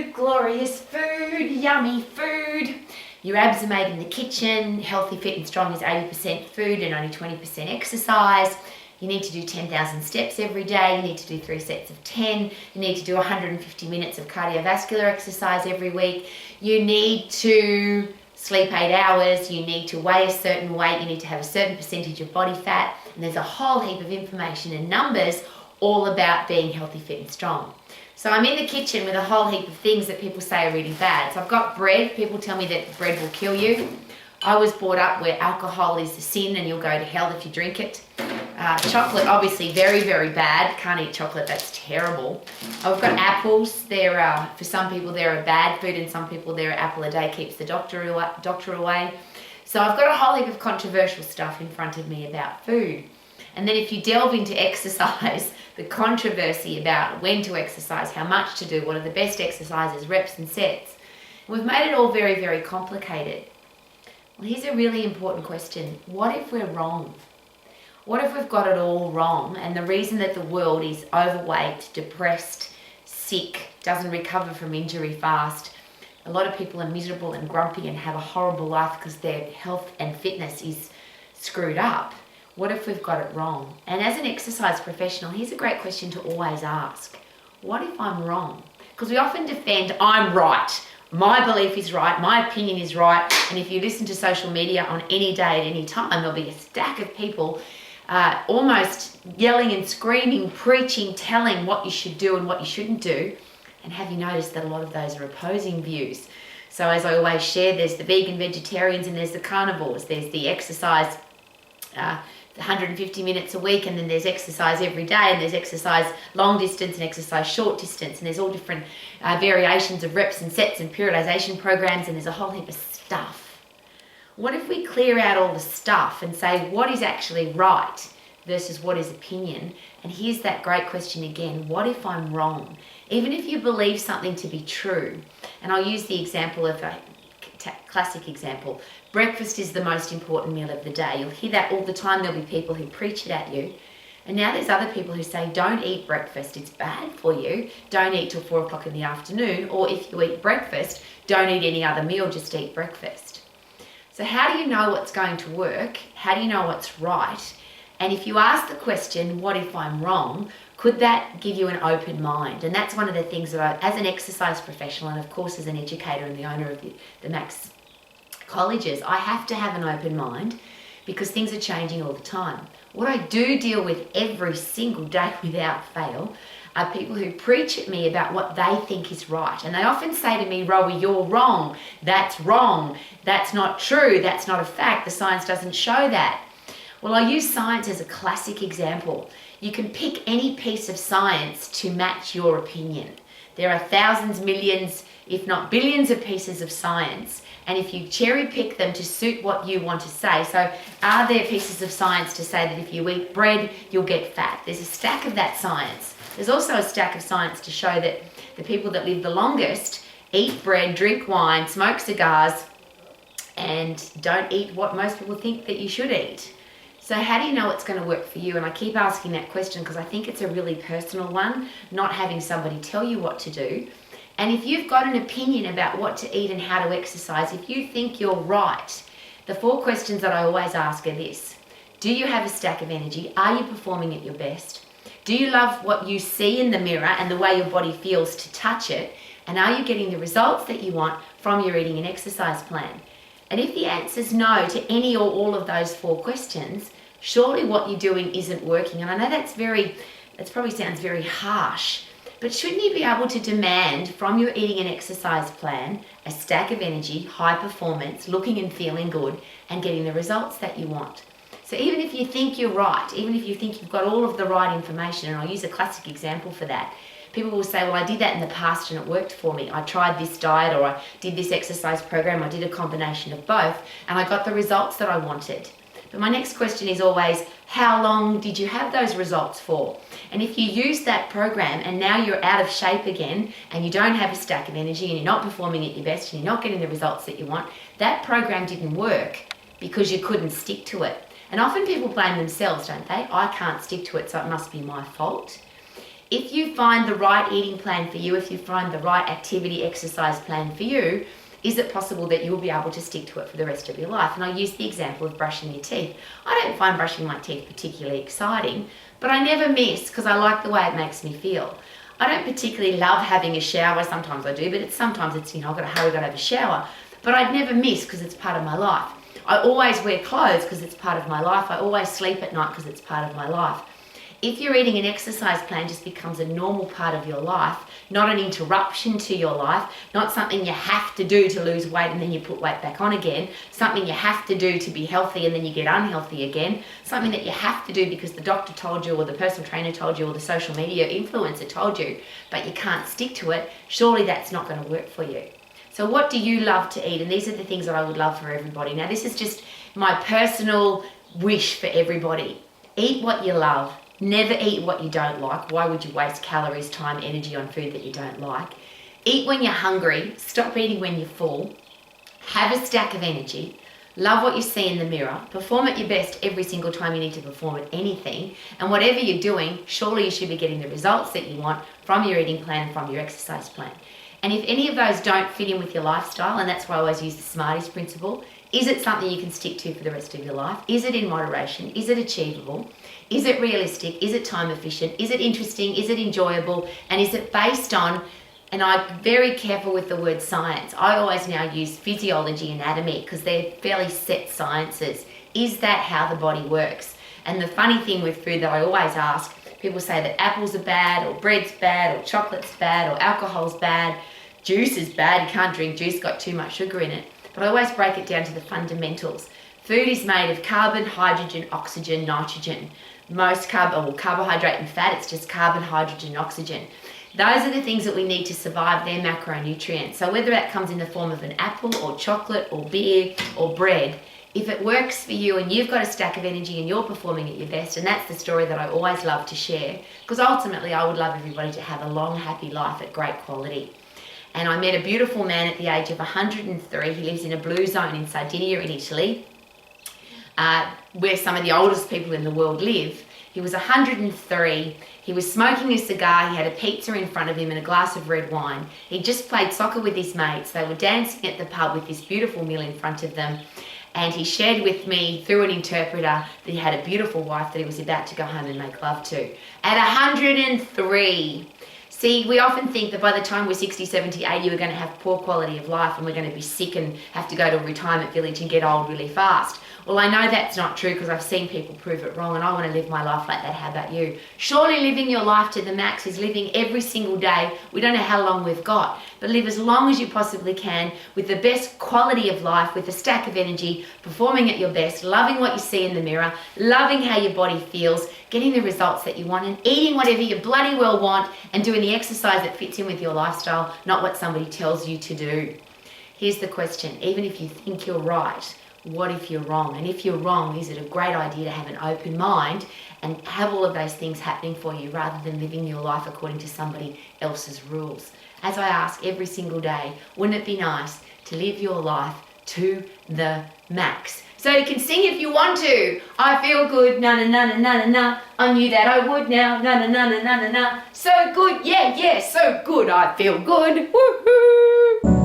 food, glorious food, yummy food. Your abs are made in the kitchen. Healthy, fit and strong is 80% food and only 20% exercise. You need to do 10,000 steps every day. You need to do 3 sets of 10. You need to do 150 minutes of cardiovascular exercise every week. You need to sleep 8 hours. You need to weigh a certain weight. You need to have a certain percentage of body fat. And there's a whole heap of information and numbers all about being healthy, fit and strong. So I'm in the kitchen with a whole heap of things that people say are really bad. So I've got bread. People tell me that bread will kill you. I was brought up where alcohol is the sin and you'll go to hell if you drink it. Chocolate, obviously very, very bad. Can't eat chocolate, that's terrible. I've got apples. For some people they're a bad food and some people they're an apple a day keeps the doctor away. So I've got a whole heap of controversial stuff in front of me about food. And then if you delve into exercise, the controversy about when to exercise, how much to do, what are the best exercises, reps and sets. We've made it all very, very complicated. Well, here's a really important question. What if we're wrong? What if we've got it all wrong and the reason that the world is overweight, depressed, sick, doesn't recover from injury fast, a lot of people are miserable and grumpy and have a horrible life because their health and fitness is screwed up? What if we've got it wrong? And as an exercise professional, here's a great question to always ask. What if I'm wrong? Because we often defend, I'm right. My belief is right, my opinion is right. And if you listen to social media on any day at any time, there'll be a stack of people almost yelling and screaming, preaching, telling what you should do and what you shouldn't do. And have you noticed that a lot of those are opposing views? So as I always share, there's the vegan vegetarians and there's the carnivores. There's the exercise 150 minutes a week, and then there's exercise every day, and there's exercise long distance and exercise short distance, and there's all different variations of reps and sets and periodization programs, and there's a whole heap of stuff. What if we clear out all the stuff and say what is actually right versus what is opinion? And here's that great question again, what if I'm wrong? Even if you believe something to be true, and I'll use the example of a classic example, breakfast is the most important meal of the day. You'll hear that all the time. There'll be people who preach it at you. And now there's other people who say, don't eat breakfast, it's bad for you. Don't eat till 4 o'clock in the afternoon. Or if you eat breakfast, don't eat any other meal, just eat breakfast. So how do you know what's going to work? How do you know what's right? And if you ask the question, what if I'm wrong? Could that give you an open mind? And that's one of the things that as an exercise professional, and of course as an educator and the owner of the Max colleges, I have to have an open mind because things are changing all the time. What I do deal with every single day without fail are people who preach at me about what they think is right. And they often say to me, Rowie, you're wrong, that's not true, that's not a fact, the science doesn't show that. Well, I use science as a classic example. You can pick any piece of science to match your opinion. There are thousands, millions, if not billions of pieces of science. And if you cherry pick them to suit what you want to say, so are there pieces of science to say that if you eat bread, you'll get fat? There's a stack of that science. There's also a stack of science to show that the people that live the longest eat bread, drink wine, smoke cigars, and don't eat what most people think that you should eat. So how do you know it's going to work for you? And I keep asking that question because I think it's a really personal one, not having somebody tell you what to do. And if you've got an opinion about what to eat and how to exercise, if you think you're right, the 4 questions that I always ask are this. Do you have a stack of energy? Are you performing at your best? Do you love what you see in the mirror and the way your body feels to touch it? And are you getting the results that you want from your eating and exercise plan? And if the answer is no to any or all of those 4 questions, surely what you're doing isn't working. And I know that probably sounds very harsh, but shouldn't you be able to demand from your eating and exercise plan a stack of energy, high performance, looking and feeling good, and getting the results that you want? So even if you think you're right, even if you think you've got all of the right information, and I'll use a classic example for that, people will say, well, I did that in the past and it worked for me. I tried this diet or I did this exercise program, I did a combination of both, and I got the results that I wanted. But my next question is always, how long did you have those results for? And if you use that program and now you're out of shape again and you don't have a stack of energy and you're not performing at your best and you're not getting the results that you want, that program didn't work because you couldn't stick to it. And often people blame themselves, don't they? I can't stick to it, so it must be my fault. If you find the right eating plan for you, if you find the right activity, exercise plan for you, is it possible that you'll be able to stick to it for the rest of your life? And I use the example of brushing your teeth. I don't find brushing my teeth particularly exciting, but I never miss because I like the way it makes me feel. I don't particularly love having a shower. Sometimes I do, but sometimes it's, I've got to hurry, got to have a shower. But I'd never miss because it's part of my life. I always wear clothes because it's part of my life. I always sleep at night because it's part of my life. If you're eating an exercise plan just becomes a normal part of your life, not an interruption to your life, not something you have to do to lose weight and then you put weight back on again, something you have to do to be healthy and then you get unhealthy again, something that you have to do because the doctor told you or the personal trainer told you or the social media influencer told you, but you can't stick to it, surely that's not going to work for you. So what do you love to eat? And these are the things that I would love for everybody. Now this is just my personal wish for everybody. Eat what you love. Never eat what you don't like. Why would you waste calories, time, energy on food that you don't like? Eat when you're hungry. Stop eating when you're full. Have a stack of energy. Love what you see in the mirror. Perform at your best every single time you need to perform at anything. And whatever you're doing, surely you should be getting the results that you want from your eating plan and from your exercise plan. And if any of those don't fit in with your lifestyle, and that's why I always use the Smarties principle, is it something you can stick to for the rest of your life? Is it in moderation? Is it achievable? Is it realistic? Is it time efficient? Is it interesting? Is it enjoyable? And is it based on, and I'm very careful with the word science. I always now use physiology and anatomy because they're fairly set sciences. Is that how the body works? And the funny thing with food that I always ask, people say that apples are bad or bread's bad or chocolate's bad or alcohol's bad, juice is bad, you can't drink juice, got too much sugar in it. But I always break it down to the fundamentals. Food is made of carbon, hydrogen, oxygen, nitrogen. Most carbohydrate and fat, it's just carbon, hydrogen, oxygen. Those are the things that we need to survive, their macronutrients. So whether that comes in the form of an apple or chocolate or beer or bread, if it works for you and you've got a stack of energy and you're performing at your best, and that's the story that I always love to share, because ultimately I would love everybody to have a long, happy life at great quality. And I met a beautiful man at the age of 103. He lives in a blue zone in Sardinia in Italy, where some of the oldest people in the world live. He was 103. He was smoking a cigar. He had a pizza in front of him and a glass of red wine. He just played soccer with his mates. They were dancing at the pub with this beautiful meal in front of them. And he shared with me through an interpreter that he had a beautiful wife that he was about to go home and make love to. At 103. See, we often think that by the time we're 60, 70, 80, we're going to have poor quality of life and we're going to be sick and have to go to a retirement village and get old really fast. Well, I know that's not true because I've seen people prove it wrong and I want to live my life like that. How about you? Surely living your life to the max is living every single day. We don't know how long we've got, but live as long as you possibly can with the best quality of life, with a stack of energy, performing at your best, loving what you see in the mirror, loving how your body feels, getting the results that you want and eating whatever you bloody well want and doing the exercise that fits in with your lifestyle, not what somebody tells you to do. Here's the question. Even if you think you're right, what if you're wrong? And if you're wrong, is it a great idea to have an open mind and have all of those things happening for you rather than living your life according to somebody else's rules? As I ask every single day, wouldn't it be nice to live your life to the max? So you can sing if you want to. I feel good, na na na na na na. I knew that I would now, na na na na na na. So good, yeah, so good. I feel good. Woohoo!